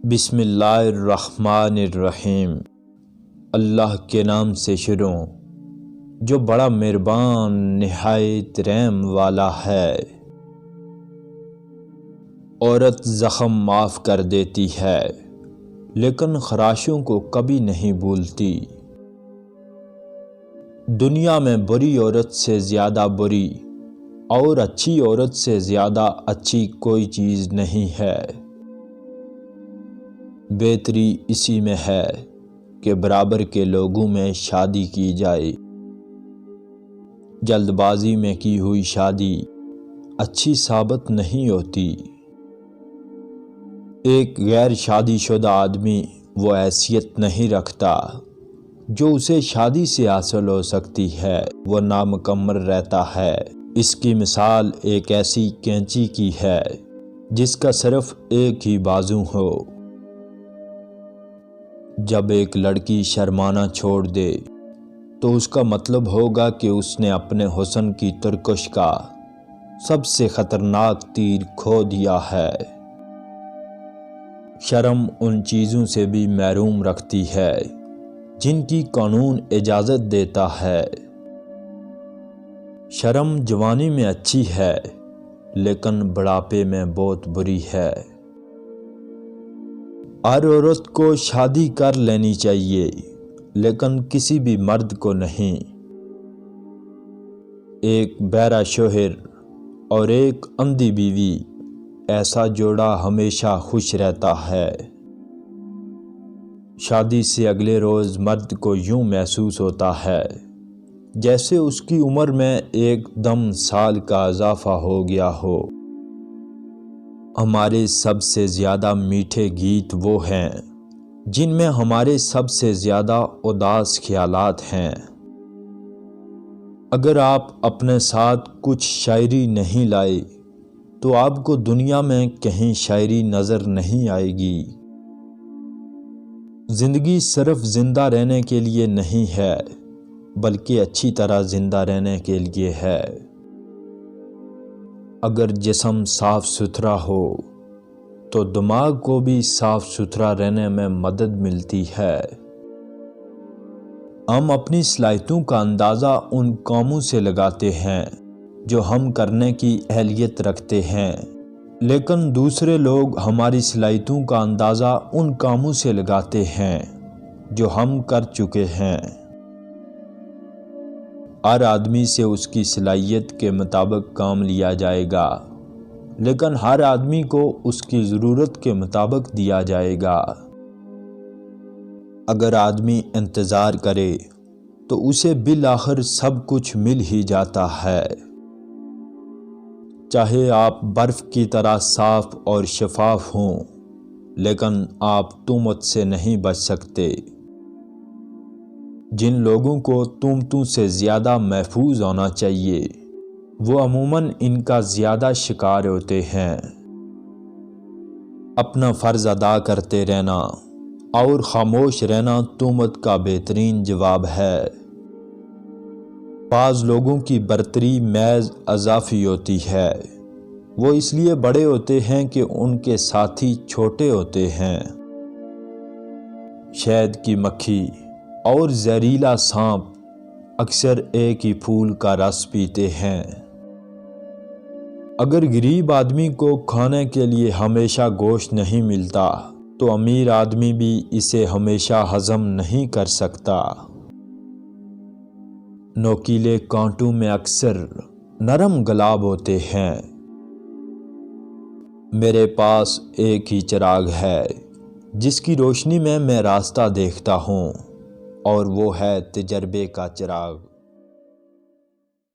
بسم اللہ الرحمن الرحیم۔ اللہ کے نام سے شروع جو بڑا مہربان نہایت رحم والا ہے۔ عورت زخم معاف کر دیتی ہے لیکن خراشوں کو کبھی نہیں بھولتی۔ دنیا میں بری عورت سے زیادہ بری اور اچھی عورت سے زیادہ اچھی کوئی چیز نہیں ہے۔ بہتری اسی میں ہے کہ برابر کے لوگوں میں شادی کی جائے۔ جلد بازی میں کی ہوئی شادی اچھی ثابت نہیں ہوتی۔ ایک غیر شادی شدہ آدمی وہ حیثیت نہیں رکھتا جو اسے شادی سے حاصل ہو سکتی ہے، وہ نامکمل رہتا ہے۔ اس کی مثال ایک ایسی کینچی کی ہے جس کا صرف ایک ہی بازو ہو۔ جب ایک لڑکی شرمانا چھوڑ دے تو اس کا مطلب ہوگا کہ اس نے اپنے حسن کی ترکش کا سب سے خطرناک تیر کھو دیا ہے۔ شرم ان چیزوں سے بھی محروم رکھتی ہے جن کی قانون اجازت دیتا ہے۔ شرم جوانی میں اچھی ہے لیکن بڑھاپے میں بہت بری ہے۔ ہر عورت کو شادی کر لینی چاہیے لیکن کسی بھی مرد کو نہیں۔ ایک بہرا شوہر اور ایک اندھی بیوی، ایسا جوڑا ہمیشہ خوش رہتا ہے۔ شادی سے اگلے روز مرد کو یوں محسوس ہوتا ہے جیسے اس کی عمر میں ایک دم سال کا اضافہ ہو گیا ہو۔ ہمارے سب سے زیادہ میٹھے گیت وہ ہیں جن میں ہمارے سب سے زیادہ اداس خیالات ہیں۔ اگر آپ اپنے ساتھ کچھ شاعری نہیں لائے تو آپ کو دنیا میں کہیں شاعری نظر نہیں آئے گی۔ زندگی صرف زندہ رہنے کے لیے نہیں ہے بلکہ اچھی طرح زندہ رہنے کے لیے ہے۔ اگر جسم صاف ستھرا ہو تو دماغ کو بھی صاف ستھرا رہنے میں مدد ملتی ہے۔ ہم اپنی صلاحیتوں کا اندازہ ان کاموں سے لگاتے ہیں جو ہم کرنے کی اہلیت رکھتے ہیں، لیکن دوسرے لوگ ہماری صلاحیتوں کا اندازہ ان کاموں سے لگاتے ہیں جو ہم کر چکے ہیں۔ ہر آدمی سے اس کی صلاحیت کے مطابق کام لیا جائے گا لیکن ہر آدمی کو اس کی ضرورت کے مطابق دیا جائے گا۔ اگر آدمی انتظار کرے تو اسے بالآخر سب کچھ مل ہی جاتا ہے۔ چاہے آپ برف کی طرح صاف اور شفاف ہوں لیکن آپ تہمت سے نہیں بچ سکتے۔ جن لوگوں کو تہمتوں سے زیادہ محفوظ ہونا چاہیے وہ عموماً ان کا زیادہ شکار ہوتے ہیں۔ اپنا فرض ادا کرتے رہنا اور خاموش رہنا تہمت کا بہترین جواب ہے۔ بعض لوگوں کی برتری محض اضافی ہوتی ہے، وہ اس لیے بڑے ہوتے ہیں کہ ان کے ساتھی چھوٹے ہوتے ہیں۔ شہد کی مکھی اور زہریلا سانپ اکثر ایک ہی پھول کا رس پیتے ہیں۔ اگر غریب آدمی کو کھانے کے لیے ہمیشہ گوشت نہیں ملتا تو امیر آدمی بھی اسے ہمیشہ ہضم نہیں کر سکتا۔ نوکیلے کانٹوں میں اکثر نرم گلاب ہوتے ہیں۔ میرے پاس ایک ہی چراغ ہے جس کی روشنی میں راستہ دیکھتا ہوں اور وہ ہے تجربے کا چراغ۔